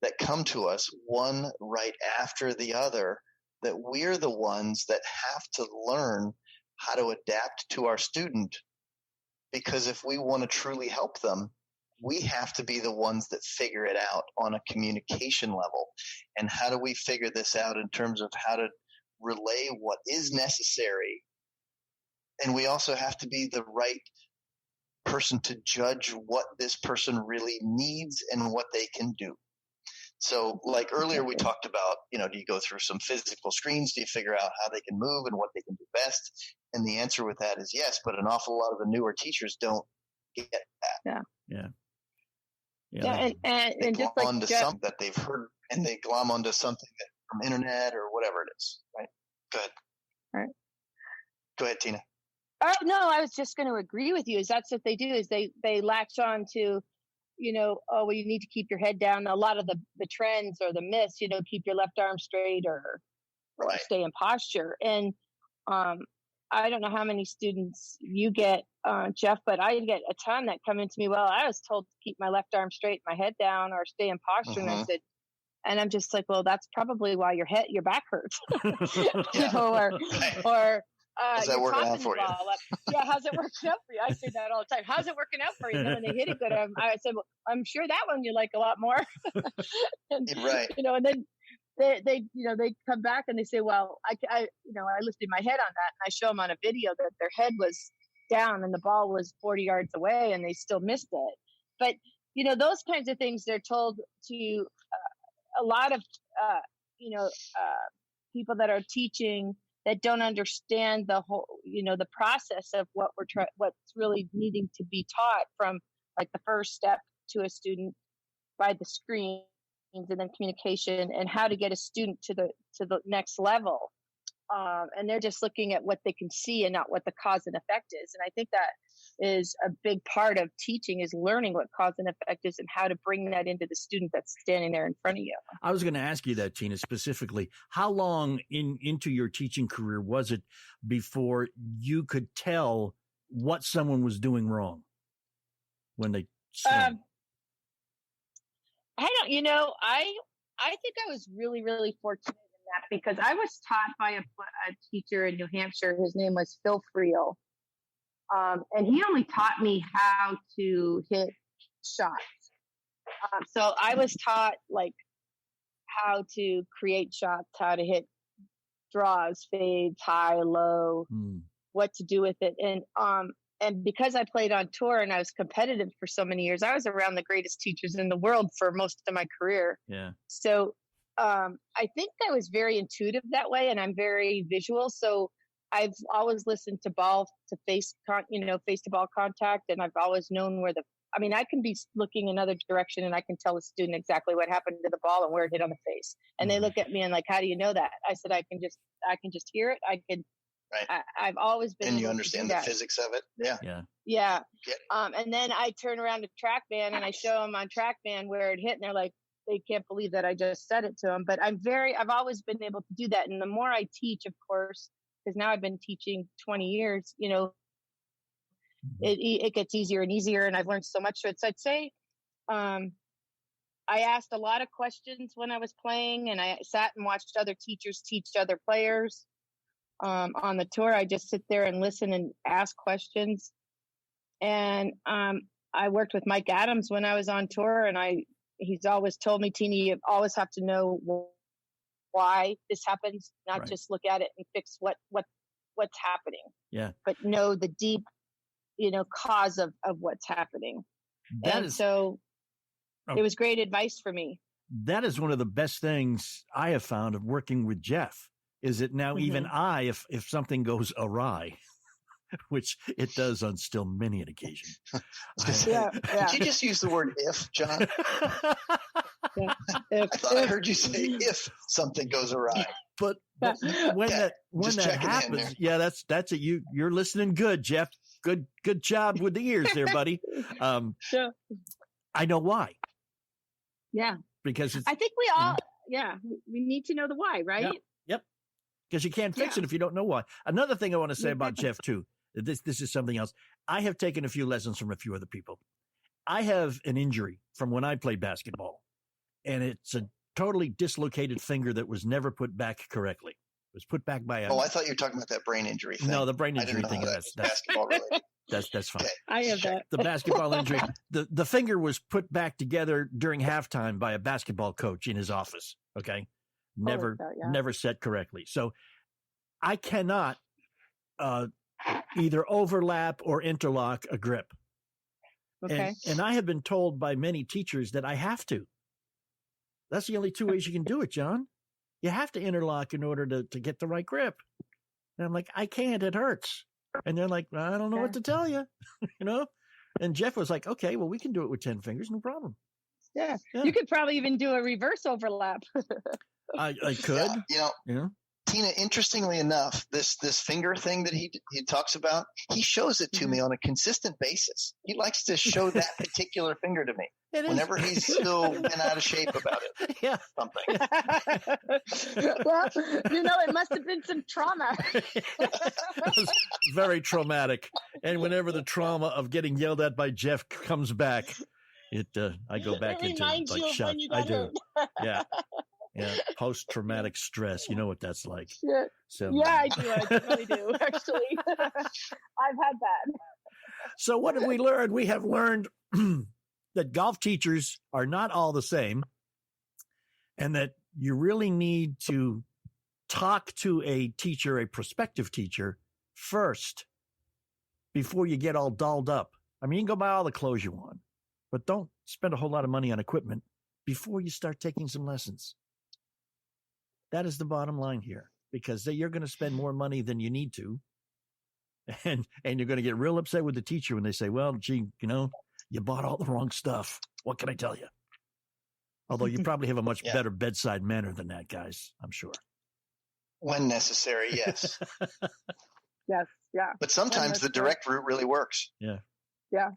that come to us, one right after the other, that we're the ones that have to learn how to adapt to our student. Because if we want to truly help them, we have to be the ones that figure it out on a communication level. And how do we figure this out in terms of how to relay what is necessary? And we also have to be the right person to judge what this person really needs and what they can do. So like earlier we talked about, do you go through some physical screens? Do you figure out how they can move and what they can do best? And the answer with that is yes, but an awful lot of the newer teachers don't get that. Yeah. And they just glom like onto Jeff, something that they've heard, and they glom onto something from internet or whatever it is, right? Go ahead. All right. Go ahead, Tina. Oh, no, I was just going to agree with you. Is that's what they do is they latch on to, oh, well, you need to keep your head down. A lot of the trends or the myths, keep your left arm straight or Right. stay in posture. And I don't know how many students you get, Jeff, but I get a ton that come into me. Well, I was told to keep my left arm straight, my head down, or stay in posture. And I said, and I'm just like, well, that's probably why your back hurts, or how's that working out for you? Yeah, how's it working out for you? I say that all the time. How's it working out for you? And when they hit it good, I said, well, I'm sure that one you like a lot more. And, right. And then they come back and they say, well, I lifted my head on that, and I show them on a video that their head was down and the ball was 40 yards away and they still missed it. But those kinds of things they're told to a lot of people that are teaching that don't understand the whole the process of what's really needing to be taught, from like the first step to a student by the screens and then communication and how to get a student to the next level. And they're just looking at what they can see and not what the cause and effect is. And I think that is a big part of teaching, is learning what cause and effect is and how to bring that into the student that's standing there in front of you. I was going to ask you that, Tina, specifically. How long into your teaching career was it before you could tell what someone was doing wrong when they swung? I don't, I think I was really, really fortunate in that, because I was taught by a teacher in New Hampshire. His name was Phil Friel. And he only taught me how to hit shots. So I was taught like how to create shots, how to hit draws, fades, high, low, what to do with it. And because I played on tour and I was competitive for so many years, I was around the greatest teachers in the world for most of my career. Yeah. So I think I was very intuitive that way, and I'm very visual. So I've always listened to ball to face to ball contact. And I've always known I can be looking another direction and I can tell the student exactly what happened to the ball and where it hit on the face. And they look at me and like, how do you know that? I said, I can just hear it. Right. I've always been. And you understand the physics of it. Yeah. And then I turn around to TrackMan and I show them on TrackMan where it hit, and they're like, they can't believe that I just said it to them. But I've always been able to do that. And the more I teach, of course, because now I've been teaching 20 years, it gets easier and easier, and I've learned so much. So I'd say, I asked a lot of questions when I was playing, and I sat and watched other teachers teach other players. On the tour, I just sit there and listen and ask questions. And I worked with Mike Adams when I was on tour, and he's always told me, Tina, you always have to know why this happens, not just look at it and fix what's happening. Yeah. But know the deep, cause of what's happening. It was great advice for me. that is one of the best things I have found of working with Jeff, is that now even if something goes awry, which it does on still many an occasion. Did you just use the word if, John? I thought I heard you say if something goes awry. But when that happens, that's it. You're listening good, Jeff. Good job with the ears there, buddy. I know why. Yeah. Because I think we all, we need to know the why, right? Yep. Because you can't fix it if you don't know why. Another thing I want to say about Jeff too. This is something else. I have taken a few lessons from a few other people. I have an injury from when I played basketball, and it's a totally dislocated finger that was never put back correctly. It was put back by a... Oh, I thought you were talking about that brain injury thing. No, the brain injury thing. That's basketball related. That's fine. Okay. I have that. The basketball injury. The finger was put back together during halftime by a basketball coach in his office. Okay. Never set correctly. So I cannot either overlap or interlock a grip. Okay. And I have been told by many teachers that I have to. That's the only two ways you can do it, John. You have to interlock in order to get the right grip. And I'm like, I can't, it hurts. And they're like, I don't know what to tell you, And Jeff was like, okay, well, we can do it with 10 fingers, no problem. Yeah. You could probably even do a reverse overlap. I could. Yeah. Tina, interestingly enough, this finger thing that he talks about, he shows it to me on a consistent basis. He likes to show that particular finger to me whenever he's still been out of shape about it. Yeah. Something. Well, it must have been some trauma. It was very traumatic. And whenever the trauma of getting yelled at by Jeff comes back, I go back into like shock. I do. Yeah. Yeah, post-traumatic stress. You know what that's like. Yeah, so, I do. I really do, actually. I've had that. So what have we learned? We have learned that golf teachers are not all the same, and that you really need to talk to a teacher, a prospective teacher, first before you get all dolled up. I mean, you can go buy all the clothes you want, but don't spend a whole lot of money on equipment before you start taking some lessons. That is the bottom line here, because you're going to spend more money than you need to. And you're going to get real upset with the teacher when they say, well, gee, you bought all the wrong stuff. What can I tell you? Although you probably have a much better bedside manner than that, guys, I'm sure. When necessary, yes. Yes, yeah. But sometimes the direct route really works. Yeah. Yeah.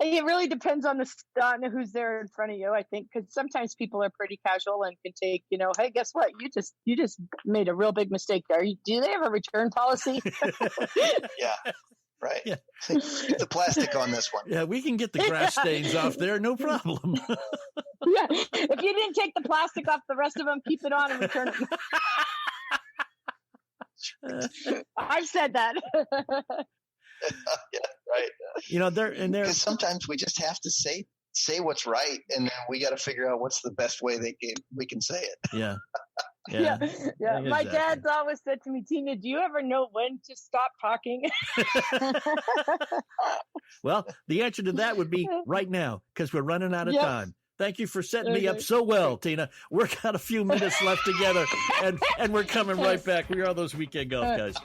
It really depends on on who's there in front of you, I think, because sometimes people are pretty casual and can take, hey, guess what? You just made a real big mistake there. Do they have a return policy? Yeah, right. Yeah. Get the plastic on this one. Yeah, we can get the grass stains off there, no problem. Yeah, if you didn't take the plastic off the rest of them, keep it on and return it. I've said that. Yeah, right. Because sometimes we just have to say what's right, and then we got to figure out what's the best way we can say it. Yeah. Yeah. Exactly. My dad's always said to me, Tina, do you ever know when to stop talking? Well, the answer to that would be right now, because we're running out of time. Thank you for setting me up so well, Tina. We've got a few minutes left together, and we're coming right back. We are those weekend golf guys.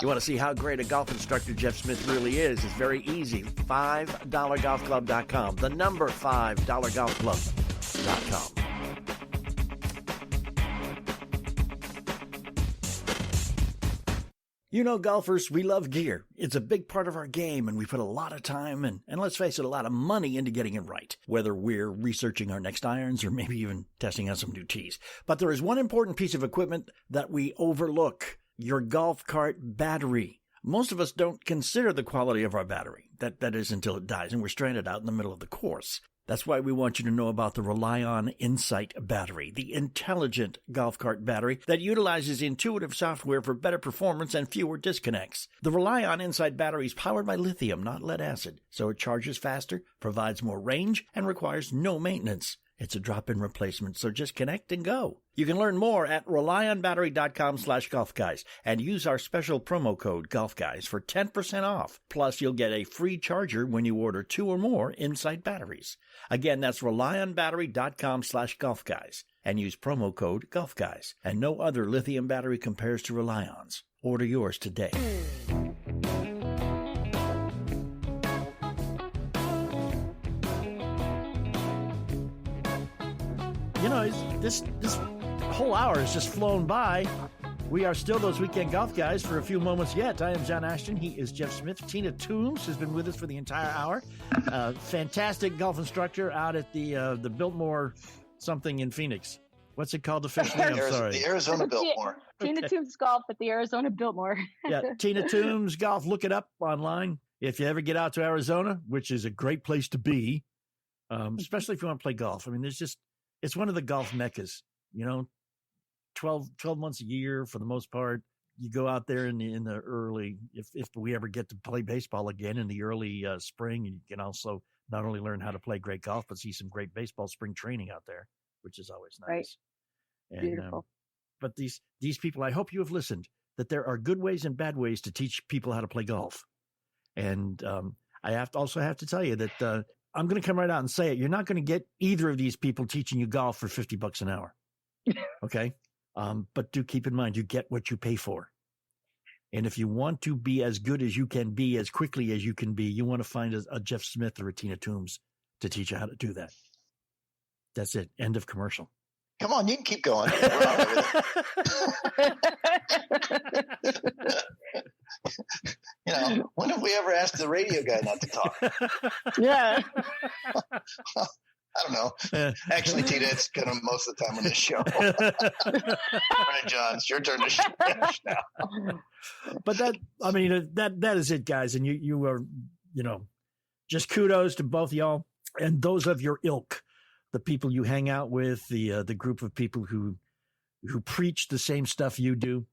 You want to see how great a golf instructor Jeff Smith really is? It's very easy. $5golfclub.com. The number $5golfclub.com. Golfers, we love gear. It's a big part of our game, and we put a lot of time and let's face it, a lot of money into getting it right, whether we're researching our next irons or maybe even testing out some new tees. But there is one important piece of equipment that we overlook: your golf cart battery. Most of us don't consider the quality of our battery. That is until it dies and we're stranded out in the middle of the course. That's why we want you to know about the Rely On Insight battery, the intelligent golf cart battery that utilizes intuitive software for better performance and fewer disconnects. The Rely On Insight battery is powered by lithium, not lead acid, so it charges faster, provides more range, and requires no maintenance. It's a drop-in replacement, so just connect and go. You can learn more at relyonbattery.com/golfguys and use our special promo code golfguys for 10% off. Plus, you'll get a free charger when you order 2 or more Insight batteries. Again, that's relyonbattery.com/golfguys and use promo code golfguys. And no other lithium battery compares to Relyon's. Order yours today. You know, this whole hour has just flown by. We are still those weekend golf guys for a few moments yet. I am John Ashton. He is Jeff Smith. Tina Toombs has been with us for the entire hour. Fantastic golf instructor out at the Biltmore something in Phoenix. What's it called officially? I'm sorry. The Arizona Biltmore. Tina Toombs Golf at the Arizona Biltmore. Yeah, Tina Toombs Golf. Look it up online. If you ever get out to Arizona, which is a great place to be, especially if you want to play golf. I mean, it's one of the golf meccas, 12 months a year for the most part. You go out there in the early, if we ever get to play baseball again in the early spring, and you can also not only learn how to play great golf, but see some great baseball spring training out there, which is always nice. Right. And, beautiful. But these people, I hope you have listened, that there are good ways and bad ways to teach people how to play golf. And I also have to tell you that I'm going to come right out and say it. You're not going to get either of these people teaching you golf for $50 an hour. Okay. But do keep in mind, you get what you pay for. And if you want to be as good as you can be, as quickly as you can be, you want to find a Jeff Smith or a Tina Toombs to teach you how to do that. That's it. End of commercial. Come on, you can keep going. When have we ever asked the radio guy not to talk? Yeah. I don't know. Actually, Tina, it's kind of most of the time on this show. All right, John, it's your turn to finish now. But that is it, guys. And you are, just kudos to both y'all and those of your ilk, the people you hang out with, the group of people who preach the same stuff you do,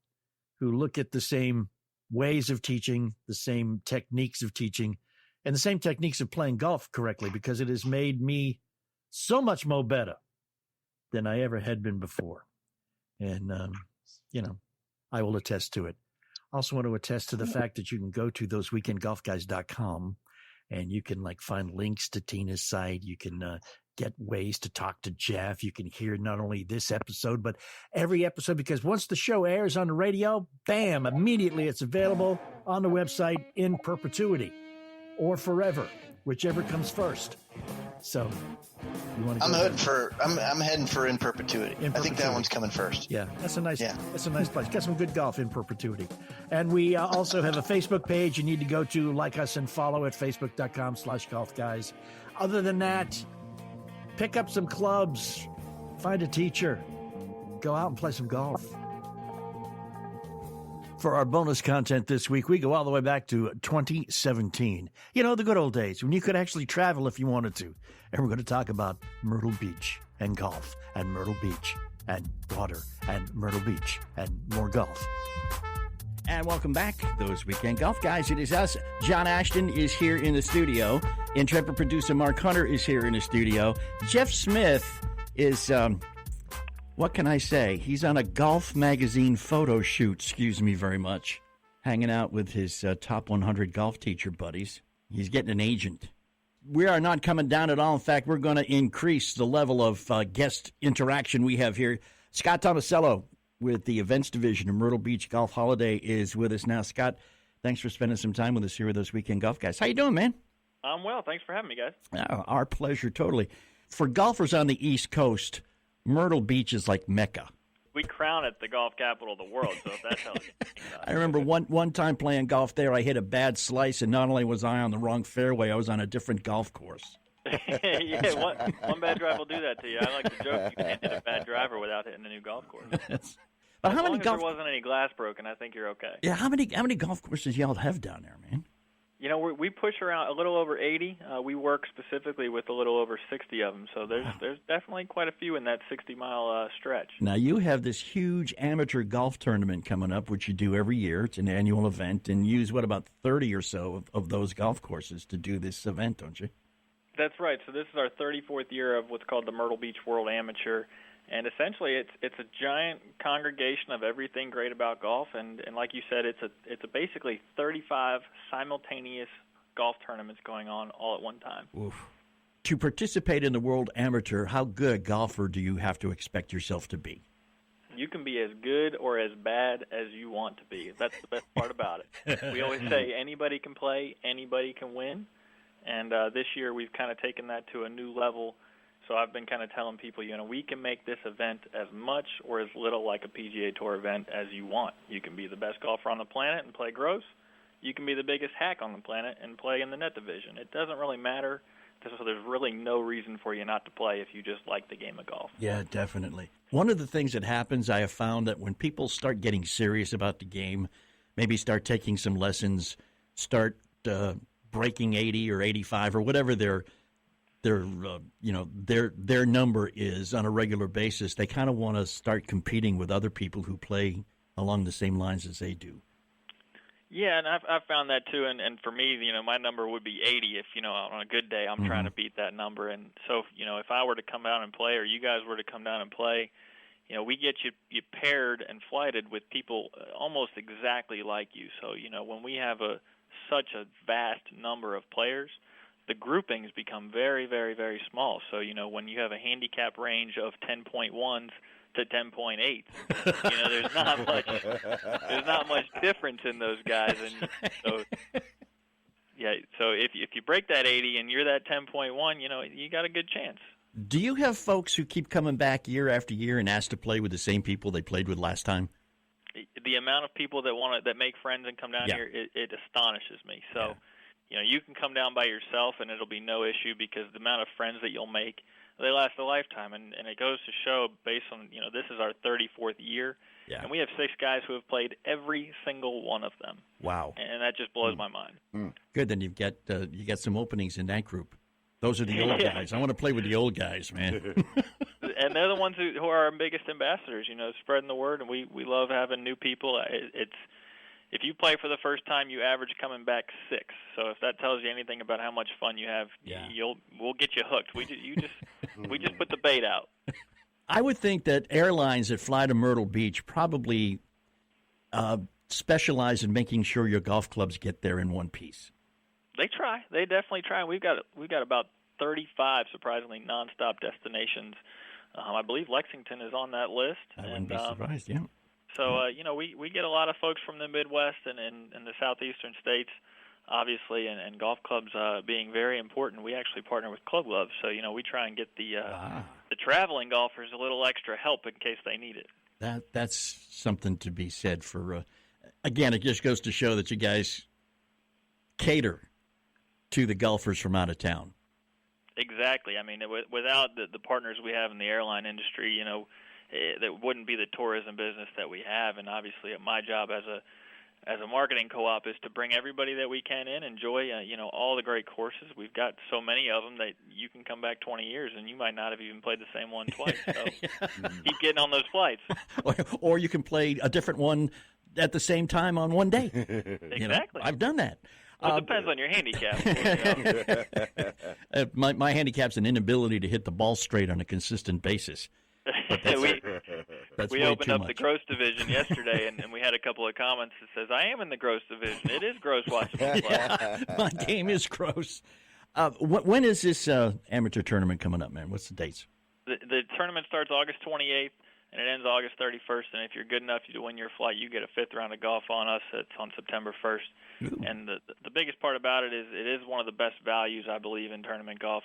who look at the same ways of teaching, the same techniques of teaching, and the same techniques of playing golf correctly, because it has made me so much more better than I ever had been before. And, I will attest to it. I also want to attest to the fact that you can go to thoseweekendgolfguys.com and you can find links to Tina's site. You can get ways to talk to Jeff. You can hear not only this episode, but every episode, because once the show airs on the radio, bam, immediately it's available on the website in perpetuity or forever, whichever comes first. So you want to I'm heading for in perpetuity. I think that one's coming first. Yeah, that's a nice place. Got some good golf in perpetuity. And we also have a Facebook page you need to go to, like us and follow at facebook.com/golfguys. Other than that, pick up some clubs, find a teacher, go out and play some golf. For our bonus content this week, we go all the way back to 2017. The good old days when you could actually travel if you wanted to. And we're going to talk about Myrtle Beach and golf and Myrtle Beach and water and Myrtle Beach and more golf. And welcome back, those weekend golf guys. It is us. John Ashton is here in the studio. Intrepid producer Mark Hunter is here in the studio. Jeff Smith is, what can I say? He's on a golf magazine photo shoot, excuse me very much, hanging out with his top 100 golf teacher buddies. He's getting an agent. We are not coming down at all. In fact, we're going to increase the level of guest interaction we have here. Scott Tomasello with the events division of Myrtle Beach Golf Holiday is with us now. Scott, thanks for spending some time with us here with those weekend golf guys. How you doing, man? I'm well. Thanks for having me, guys. Our pleasure, totally. For golfers on the East Coast, Myrtle Beach is like Mecca. We crown it the golf capital of the world, so if that tells you anything. I remember one time playing golf there, I hit a bad slice, and not only was I on the wrong fairway, I was on a different golf course. Yeah, one bad drive will do that to you. I like to joke you can't hit a bad driver without hitting a new golf course. But as long as there wasn't any glass broken, I think you're okay. Yeah, how many golf courses y'all have down there, man? We push around a little over 80. We work specifically with a little over 60 of them, so there's definitely quite a few in that 60-mile stretch. Now, you have this huge amateur golf tournament coming up, which you do every year. It's an annual event, and use, about 30 or so of those golf courses to do this event, don't you? That's right. So this is our 34th year of what's called the Myrtle Beach World Amateur, and essentially it's a giant congregation of everything great about golf. And like you said, it's a basically 35 simultaneous golf tournaments going on all at one time. Oof. To participate in the World Amateur, how good a golfer do you have to expect yourself to be? You can be as good or as bad as you want to be. That's the best part about it. We always say anybody can play, anybody can win. And this year we've kind of taken that to a new level. So I've been kind of telling people, we can make this event as much or as little like a PGA Tour event as you want. You can be the best golfer on the planet and play gross. You can be the biggest hack on the planet and play in the net division. It doesn't really matter. So there's really no reason for you not to play if you just like the game of golf. Yeah, definitely. One of the things that happens, I have found that when people start getting serious about the game, maybe start taking some lessons, start breaking 80 or 85 or whatever their number is on a regular basis, they kind of want to start competing with other people who play along the same lines as they do. Yeah, and I've found that too. And for me, my number would be 80 if, on a good day I'm trying to beat that number. And so, if I were to come down and play or you guys were to come down and play, we get you paired and flighted with people almost exactly like you. So, when we have such a vast number of players, the groupings become very, very, very small. So, when you have a handicap range of 10.1s to 10.8, there's not much difference in those guys. And so, so if you break that 80 and you're that 10.1, you got a good chance. Do you have folks who keep coming back year after year and ask to play with the same people they played with last time? The amount of people that make friends and come down here, it astonishes me. So, you can come down by yourself and it'll be no issue because the amount of friends that you'll make, they last a lifetime. And it goes to show based on, this is our 34th year. Yeah. And we have 6 guys who have played every single one of them. Wow. And that just blows my mind. Good. Then you get some openings in that group. Those are the old guys. I want to play with the old guys, man. And they're the ones who are our biggest ambassadors, spreading the word. And we love having new people. If you play for the first time, you average coming back 6. So if that tells you anything about how much fun you have, we'll get you hooked. We just put the bait out. I would think that airlines that fly to Myrtle Beach probably specialize in making sure your golf clubs get there in one piece. They try. They definitely try. We've got about 35 surprisingly nonstop destinations. I believe Lexington is on that list. I wouldn't be surprised. Yeah. So we get a lot of folks from the Midwest and the southeastern states, obviously, and golf clubs being very important. We actually partner with Club Gloves, so we try and get the traveling golfers a little extra help in case they need it. That's something to be said for. Again, it just goes to show that you guys cater to the golfers from out of town. Exactly. I mean, without the partners we have in the airline industry, that wouldn't be the tourism business that we have. And obviously, my job as a marketing co-op is to bring everybody that we can in, enjoy all the great courses. We've got so many of them that you can come back 20 years and you might not have even played the same one twice. So keep getting on those flights. Or you can play a different one at the same time on one day. Exactly. I've done that. Well, it depends on your handicap. My handicap's an inability to hit the ball straight on a consistent basis. We opened up the gross division yesterday, and we had a couple of comments that says, I am in the gross division. It is gross watching me play. My game is gross. When is this amateur tournament coming up, man? What's the dates? The tournament starts August 28th, and it ends August 31st. And if you're good enough to win your flight, you get a 5th round of golf on us. It's on September 1st. Ooh. And the biggest part about it is one of the best values, I believe, in tournament golf.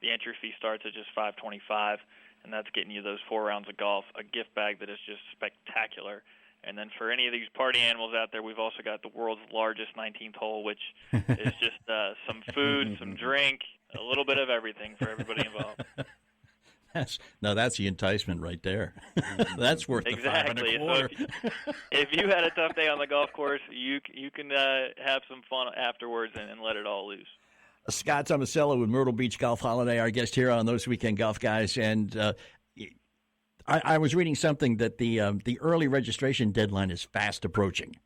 The entry fee starts at just $525, and that's getting you those 4 rounds of golf, a gift bag that is just spectacular. And then for any of these party animals out there, we've also got the world's largest 19th hole, which is just some food, some drink, a little bit of everything for everybody involved. That's the enticement right there. That's worth exactly. the $5.25. So if you had a tough day on the golf course, you can have some fun afterwards and let it all loose. Scott Tomasello with Myrtle Beach Golf Holiday, our guest here on Those Weekend Golf Guys. And I was reading something that the early registration deadline is fast approaching.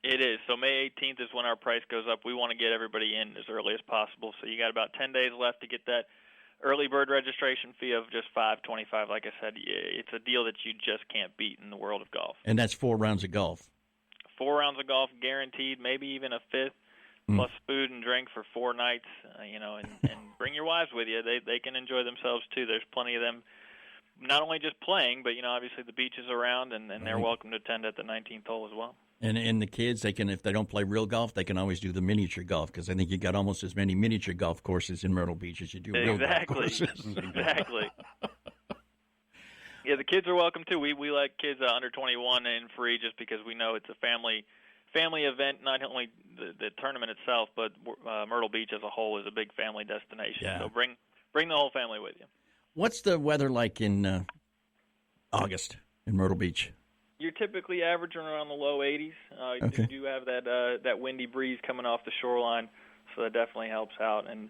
It is. So May 18th is when our price goes up. We want to get everybody in as early as possible. So you got about 10 days left to get that early bird registration fee of just $525. Like I said, it's a deal that you just can't beat in the world of golf. And that's 4 rounds of golf. 4 rounds of golf guaranteed, maybe even a fifth, plus food and drink for 4 nights. And bring your wives with you. They can enjoy themselves too. There's plenty of them, not only just playing, but obviously the beach is around, and they're welcome to attend at the 19th hole as well. And the kids, they can, if they don't play real golf, they can always do the miniature golf, because I think you got almost as many miniature golf courses in Myrtle Beach as you do real golf courses. Exactly. Yeah, the kids are welcome too. We let kids under 21 in free just because we know it's a family event. Not only the tournament itself, but Myrtle Beach as a whole is a big family destination. Yeah. So bring the whole family with you. What's the weather like in August in Myrtle Beach? You're typically averaging around the low 80s. Okay. You do have that windy breeze coming off the shoreline, so that definitely helps out. And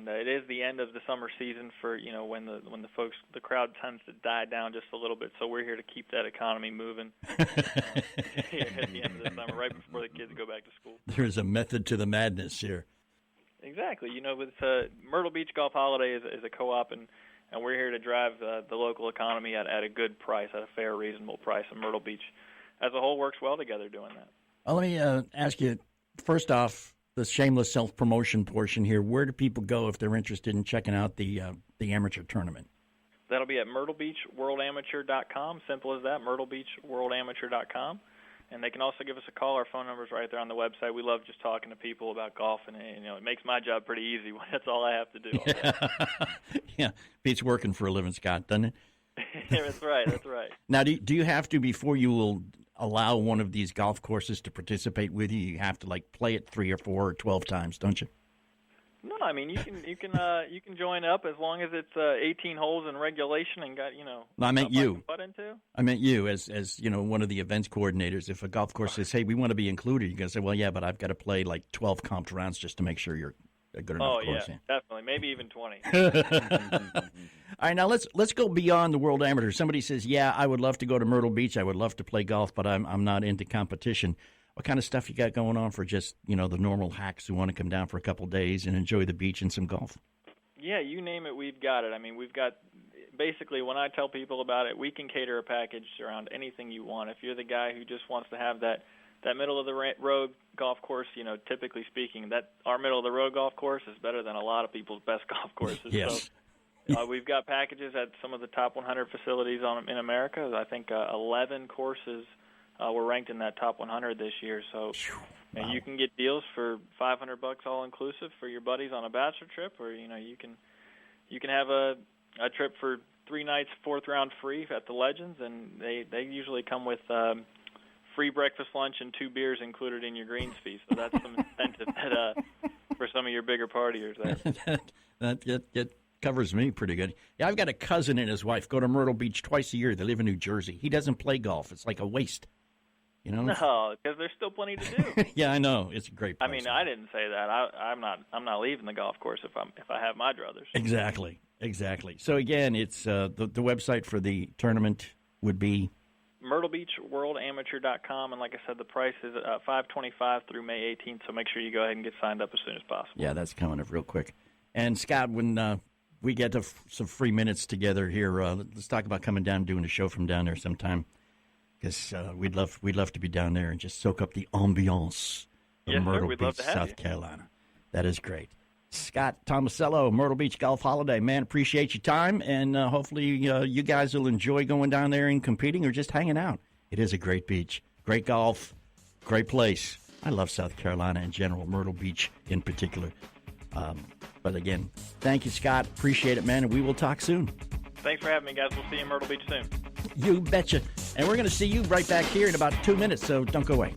it is the end of the summer season for when the crowd tends to die down just a little bit. So we're here to keep that economy moving here at the end of the summer, right before the kids go back to school. There's a method to the madness here. Exactly. With Myrtle Beach Golf Holiday is a co-op, and we're here to drive the local economy at a good price, at a fair, reasonable price. And Myrtle Beach as a whole works well together doing that. Well, let me ask you, first off, the shameless self-promotion portion here. Where do people go if they're interested in checking out the amateur tournament? That'll be at myrtlebeachworldamateur.com. Simple as that, myrtlebeachworldamateur.com. And they can also give us a call. Our phone number's right there on the website. We love just talking to people about golf, and it makes my job pretty easy. That's all I have to do. Yeah, beats working for a living, Scott, doesn't it? Yeah, that's right. Now, do you have to, before you will allow one of these golf courses to participate with you, you have to play it 3 or 4 or 12 times, don't you? No, I mean you can join up as long as it's 18 holes in regulation and got No, I meant you. Putt into. I meant you as one of the events coordinators. If a golf course says, "Hey, we want to be included," you're gonna say, "Well, yeah, but I've got to play 12 comped rounds just to make sure you're a good enough course." Yeah, definitely, maybe even 20. All right, now let's go beyond the World Amateur. Somebody says, "Yeah, I would love to go to Myrtle Beach. I would love to play golf, but I'm not into competition." What kind of stuff you got going on for just, the normal hacks who want to come down for a couple of days and enjoy the beach and some golf? Yeah, you name it, we've got it. I mean, we've got basically, when I tell people about it, we can cater a package around anything you want. If you're the guy who just wants to have that middle of the road golf course, typically speaking, that our middle of the road golf course is better than a lot of people's best golf courses. Yes. So, we've got packages at some of the top 100 facilities in America. I think 11 courses were ranked in that top 100 this year. So wow. You can get deals for $500 all inclusive for your buddies on a bachelor trip, or you can have a trip for 3 nights, 4th round free at the Legends, and they usually come with free breakfast, lunch, and 2 beers included in your greens fee. So that's some incentive for some of your bigger partiers there. that covers me pretty good. Yeah, I've got a cousin and his wife go to Myrtle Beach twice a year. They live in New Jersey. He doesn't play golf. It's like a waste. No, because there's still plenty to do. Yeah, I know. It's a great place. I mean, I didn't say that. I'm not leaving the golf course if I have my druthers. Exactly. So again, it's the website for the tournament would be myrtlebeachworldamateur.com, and like I said, the price is $525 through May 18th. So make sure you go ahead and get signed up as soon as possible. Yeah, that's coming up real quick. And Scott, when we get to some free minutes together here, let's talk about coming down and doing a show from down there sometime. Because we'd love to be down there and just soak up the ambiance of Myrtle Beach, South Carolina. That is great. Scott Tomasello, Myrtle Beach Golf Holiday. Man, appreciate your time, and hopefully you guys will enjoy going down there and competing or just hanging out. It is a great beach, great golf, great place. I love South Carolina in general, Myrtle Beach in particular. But again, thank you, Scott. Appreciate it, man, and we will talk soon. Thanks for having me, guys. We'll see you in Myrtle Beach soon. You betcha. And we're going to see you right back here in about 2 minutes, so don't go away.